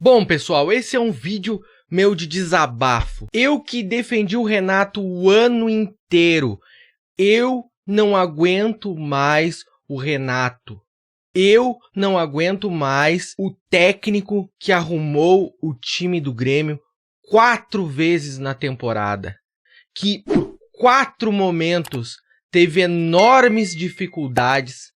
Bom, pessoal, esse é um vídeo meu de desabafo. Eu que defendi o Renato o ano inteiro. Eu não aguento mais o Renato. Eu não aguento mais o técnico que arrumou o time do Grêmio 4 vezes na temporada. Que por 4 momentos teve enormes dificuldades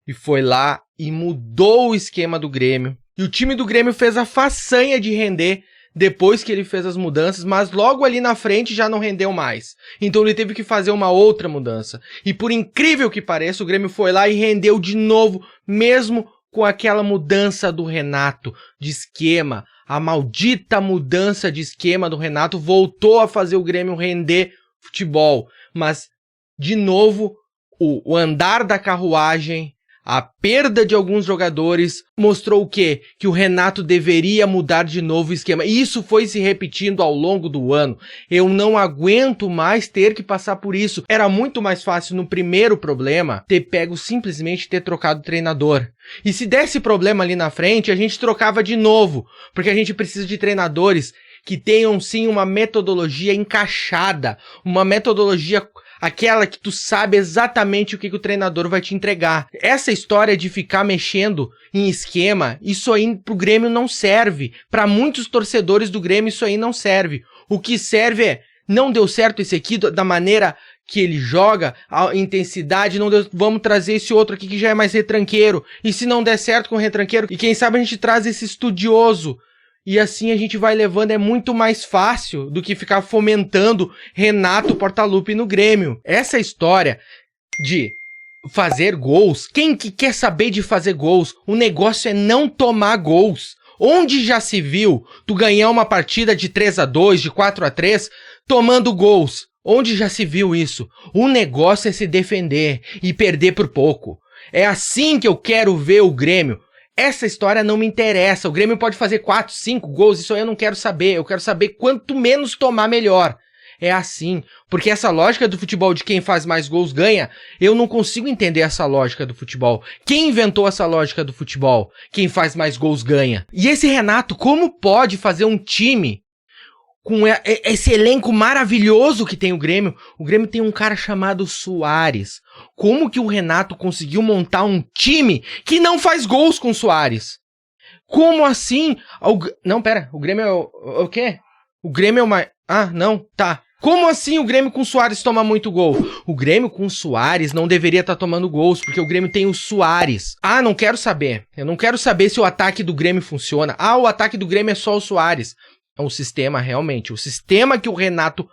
e foi lá e mudou o esquema do Grêmio. E o time do Grêmio fez a façanha de render depois que ele fez as mudanças, mas logo ali na frente já não rendeu mais. Então ele teve que fazer uma outra mudança. E por incrível que pareça, o Grêmio foi lá e rendeu de novo, mesmo com aquela mudança do Renato de esquema. A maldita mudança de esquema do Renato voltou a fazer o Grêmio render futebol. Mas, de novo, o andar da carruagem, a perda de alguns jogadores mostrou o quê? Que o Renato deveria mudar de novo o esquema. E isso foi se repetindo ao longo do ano. Eu não aguento mais ter que passar por isso. Era muito mais fácil no primeiro problema ter pego simplesmente ter trocado o treinador. E se desse problema ali na frente, a gente trocava de novo. Porque a gente precisa de treinadores que tenham sim uma metodologia encaixada. Uma metodologia aquela que tu sabe exatamente o que o treinador vai te entregar. Essa história de ficar mexendo em esquema, isso aí pro Grêmio não serve. Para muitos torcedores do Grêmio isso aí não serve. O que serve é, não deu certo esse aqui da maneira que ele joga, a intensidade, não deu, vamos trazer esse outro aqui que já é mais retranqueiro. E se não der certo com o retranqueiro, e quem sabe a gente traz esse estudioso. E assim a gente vai levando, é muito mais fácil do que ficar fomentando Renato Portaluppi no Grêmio. Essa história de fazer gols, quem que quer saber de fazer gols? O negócio é não tomar gols. Onde já se viu tu ganhar uma partida de 3-2, de 4-3, tomando gols? Onde já se viu isso? O negócio é se defender e perder por pouco. É assim que eu quero ver o Grêmio. Essa história não me interessa. O Grêmio pode fazer 4, 5 gols, isso aí eu não quero saber. Eu quero saber quanto menos tomar, melhor. É assim. Porque essa lógica do futebol de quem faz mais gols ganha, eu não consigo entender essa lógica do futebol. Quem inventou essa lógica do futebol? Quem faz mais gols ganha. E esse Renato, como pode fazer um time com esse elenco maravilhoso que tem o Grêmio? O Grêmio tem um cara chamado Suárez. Como que o Renato conseguiu montar um time que não faz gols com o Suárez? Como assim? Não, pera, o Grêmio é o quê? O Grêmio é uma... Ah, não, tá. Como assim o Grêmio com o Suárez toma muito gol? O Grêmio com o Suárez não deveria estar tomando gols, porque o Grêmio tem o Suárez. Ah, não quero saber. Eu não quero saber se o ataque do Grêmio funciona. Ah, o ataque do Grêmio é só o Suárez. É um sistema, realmente. O sistema que o Renato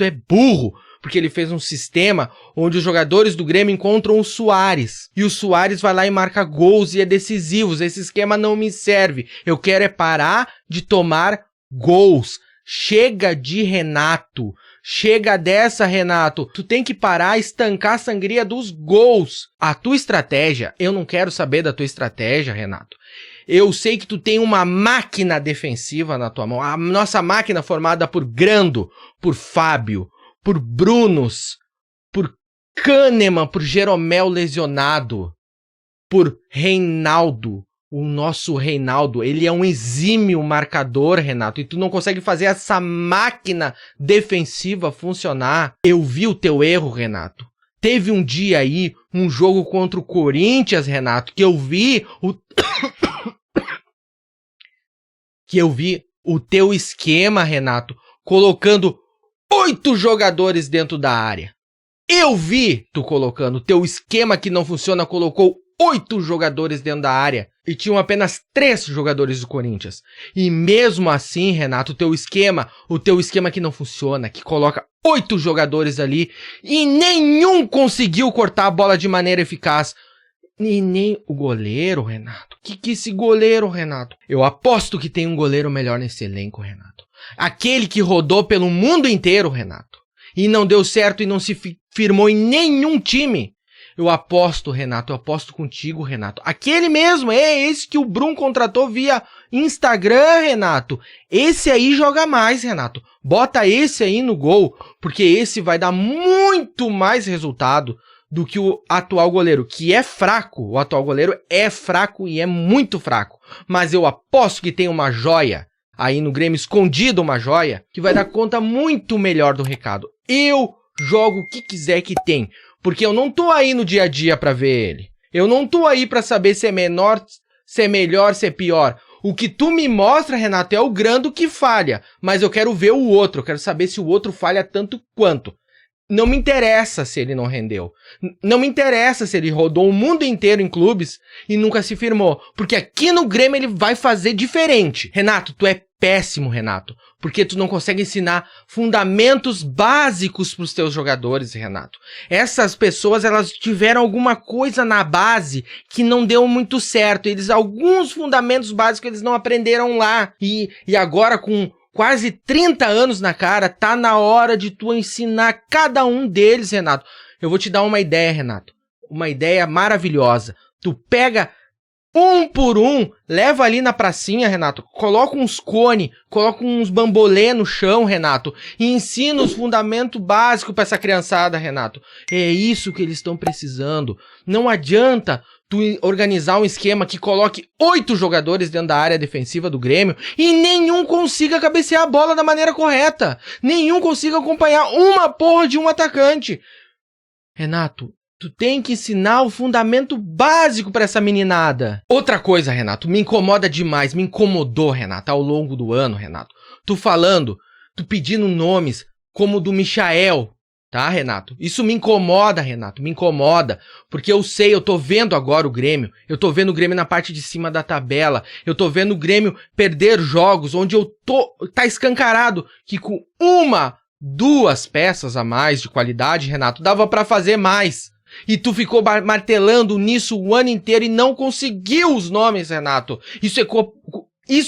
é burro, porque ele fez um sistema onde os jogadores do Grêmio encontram o Suárez. E o Suárez vai lá e marca gols e é decisivo. Esse esquema não me serve. Eu quero é parar de tomar gols. Chega de Renato. Chega dessa, Renato. Tu tem que parar, estancar a sangria dos gols. A tua estratégia, eu não quero saber da tua estratégia, Renato. Eu sei que tu tem uma máquina defensiva na tua mão. A nossa máquina formada por Grando, por Fábio, por Brunos, por Kahneman, por Jeromel lesionado, por Reinaldo. O nosso Reinaldo, ele é um exímio marcador, Renato. E tu não consegue fazer essa máquina defensiva funcionar. Eu vi o teu erro, Renato. Teve um dia aí, um jogo contra o Corinthians, Renato, que eu vi o teu esquema, Renato, colocando 8 jogadores dentro da área. Eu vi tu colocando o teu esquema que não funciona, colocou 8 jogadores dentro da área e tinham apenas 3 jogadores do Corinthians. E mesmo assim, Renato, o teu esquema que não funciona, que coloca 8 jogadores ali e nenhum conseguiu cortar a bola de maneira eficaz. E nem o goleiro, Renato. Que esse goleiro, Renato? Eu aposto que tem um goleiro melhor nesse elenco, Renato. Aquele que rodou pelo mundo inteiro, Renato. E não deu certo e não se firmou em nenhum time. Eu aposto, Renato, eu aposto contigo, Renato. Aquele mesmo, é esse que o Brum contratou via Instagram, Renato. Esse aí joga mais, Renato. Bota esse aí no gol, porque esse vai dar muito mais resultado do que o atual goleiro, que é fraco. O atual goleiro é fraco e é muito fraco. Mas eu aposto que tem uma joia aí no Grêmio, escondido uma joia, que vai dar conta muito melhor do recado. Eu jogo o que quiser que tem, porque eu não tô aí no dia a dia pra ver ele. Eu não tô aí pra saber se é menor, se é melhor, se é pior. O que tu me mostra, Renato, é o grando que falha, mas eu quero ver o outro, eu quero saber se o outro falha tanto quanto. Não me interessa se ele não rendeu. Não me interessa se ele rodou o mundo inteiro em clubes e nunca se firmou. Porque aqui no Grêmio ele vai fazer diferente. Renato, tu é péssimo, Renato. Porque tu não consegue ensinar fundamentos básicos pros teus jogadores, Renato. Essas pessoas, elas tiveram alguma coisa na base que não deu muito certo. Alguns fundamentos básicos eles não aprenderam lá. E agora com quase 30 anos na cara, tá na hora de tu ensinar cada um deles, Renato. Eu vou te dar uma ideia, Renato. Uma ideia maravilhosa. Tu pega um por um, leva ali na pracinha, Renato, coloca uns cones, coloca uns bambolê no chão, Renato, e ensina os fundamentos básicos pra essa criançada, Renato. É isso que eles estão precisando. Não adianta tu organizar um esquema que coloque 8 jogadores dentro da área defensiva do Grêmio e nenhum consiga cabecear a bola da maneira correta. Nenhum consiga acompanhar uma porra de um atacante. Renato, tu tem que ensinar o fundamento básico pra essa meninada. Outra coisa, Renato, me incomoda demais, me incomodou, Renato, ao longo do ano, Renato. Tu pedindo nomes como o do Michael, tá, Renato? Isso me incomoda, Renato, me incomoda, porque eu tô vendo agora o Grêmio, eu tô vendo o Grêmio na parte de cima da tabela, eu tô vendo o Grêmio perder jogos onde tá escancarado que com 2 peças a mais de qualidade, Renato, dava pra fazer mais. E tu ficou martelando nisso o ano inteiro e não conseguiu os nomes, Renato. Isso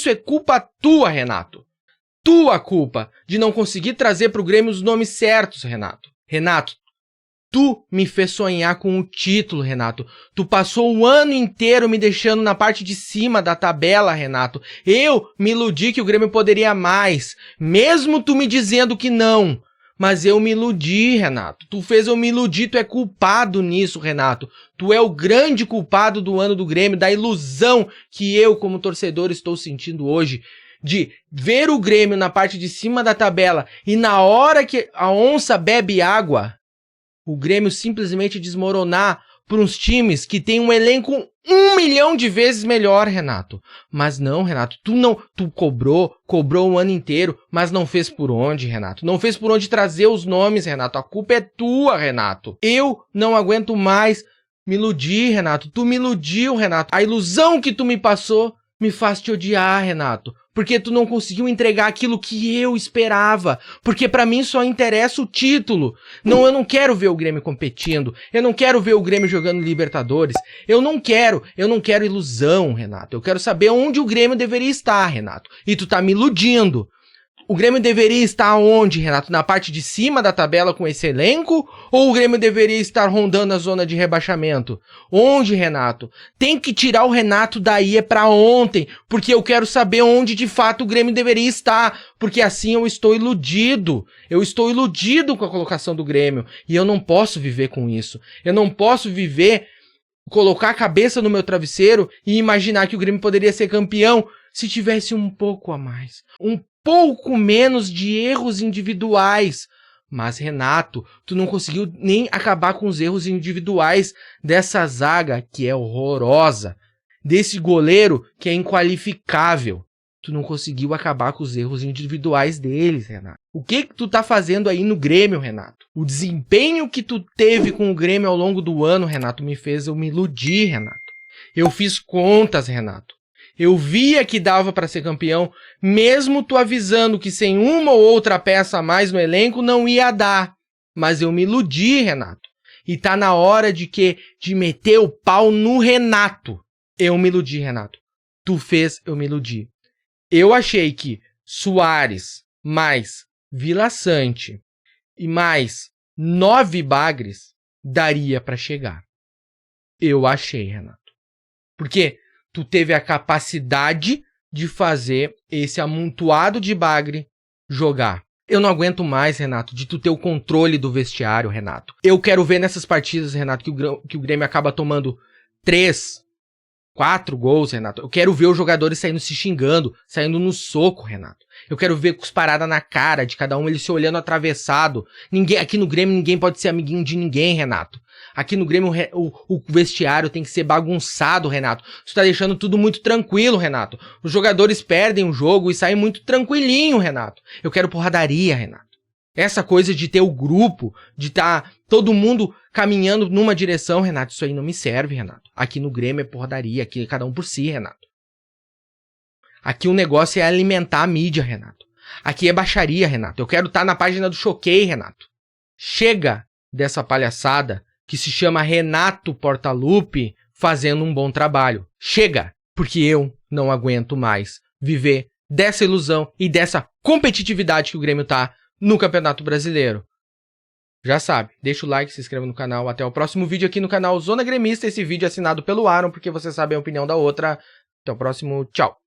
é culpa tua, Renato. Tua culpa de não conseguir trazer pro Grêmio os nomes certos, Renato. Renato, tu me fez sonhar com o título, Renato. Tu passou o ano inteiro me deixando na parte de cima da tabela, Renato. Eu me iludi que o Grêmio poderia mais, mesmo tu me dizendo que não. Mas eu me iludi, Renato. Tu fez eu me iludir, tu é culpado nisso, Renato. Tu é o grande culpado do ano do Grêmio, da ilusão que eu, como torcedor, estou sentindo hoje. De ver o Grêmio na parte de cima da tabela e na hora que a onça bebe água, o Grêmio simplesmente desmoronar por uns times que tem um elenco 1 milhão de vezes melhor, Renato. Mas não, Renato, tu cobrou o ano inteiro, mas não fez por onde, Renato. Não fez por onde trazer os nomes, Renato. A culpa é tua, Renato. Eu não aguento mais me iludir, Renato. Tu me iludiu, Renato. A ilusão que tu me passou me faz te odiar, Renato. Porque tu não conseguiu entregar aquilo que eu esperava. Porque pra mim só interessa o título. Não, eu não quero ver o Grêmio competindo. Eu não quero ver o Grêmio jogando Libertadores. Eu não quero ilusão, Renato. Eu quero saber onde o Grêmio deveria estar, Renato. E tu tá me iludindo. O Grêmio deveria estar onde, Renato? Na parte de cima da tabela com esse elenco? Ou o Grêmio deveria estar rondando a zona de rebaixamento? Onde, Renato? Tem que tirar o Renato daí, é pra ontem. Porque eu quero saber onde de fato o Grêmio deveria estar. Porque assim eu estou iludido. Eu estou iludido com a colocação do Grêmio. E eu não posso viver com isso. Eu não posso colocar a cabeça no meu travesseiro e imaginar que o Grêmio poderia ser campeão se tivesse um pouco a mais. Um pouco menos de erros individuais. Mas, Renato, tu não conseguiu nem acabar com os erros individuais dessa zaga que é horrorosa, desse goleiro que é inqualificável. Tu não conseguiu acabar com os erros individuais deles, Renato. O que tu tá fazendo aí no Grêmio, Renato? O desempenho que tu teve com o Grêmio ao longo do ano, Renato, me fez eu me iludir, Renato. Eu fiz contas, Renato. Eu via que dava pra ser campeão, mesmo tu avisando que sem uma ou outra peça a mais no elenco não ia dar. Mas eu me iludi, Renato. E tá na hora de meter o pau no Renato. Eu me iludi, Renato. Tu fez eu me iludir. Eu achei que Soares mais Vila Sante e mais 9 bagres daria pra chegar. Eu achei, Renato. Porque tu teve a capacidade de fazer esse amontoado de bagre jogar. Eu não aguento mais, Renato, de tu ter o controle do vestiário, Renato. Eu quero ver nessas partidas, Renato, que o Grêmio acaba tomando 3, 4 gols, Renato. Eu quero ver os jogadores saindo se xingando, saindo no soco, Renato. Eu quero ver com os paradas na cara de cada um, eles se olhando atravessado. Aqui no Grêmio ninguém pode ser amiguinho de ninguém, Renato. Aqui no Grêmio o vestiário tem que ser bagunçado, Renato. Você tá deixando tudo muito tranquilo, Renato. Os jogadores perdem o jogo e saem muito tranquilinho, Renato. Eu quero porradaria, Renato. Essa coisa de ter o grupo, de tá todo mundo caminhando numa direção, Renato, isso aí não me serve, Renato. Aqui no Grêmio é porradaria, aqui é cada um por si, Renato. Aqui o negócio é alimentar a mídia, Renato. Aqui é baixaria, Renato. Eu quero estar na página do Choquei, Renato. Chega dessa palhaçada que se chama Renato Portaluppi fazendo um bom trabalho. Chega, porque eu não aguento mais viver dessa ilusão e dessa competitividade que o Grêmio tá no Campeonato Brasileiro. Já sabe, deixa o like, se inscreva no canal. Até o próximo vídeo aqui no canal Zona Gremista. Esse vídeo é assinado pelo Aaron, porque você sabe a opinião da outra. Até o próximo, tchau.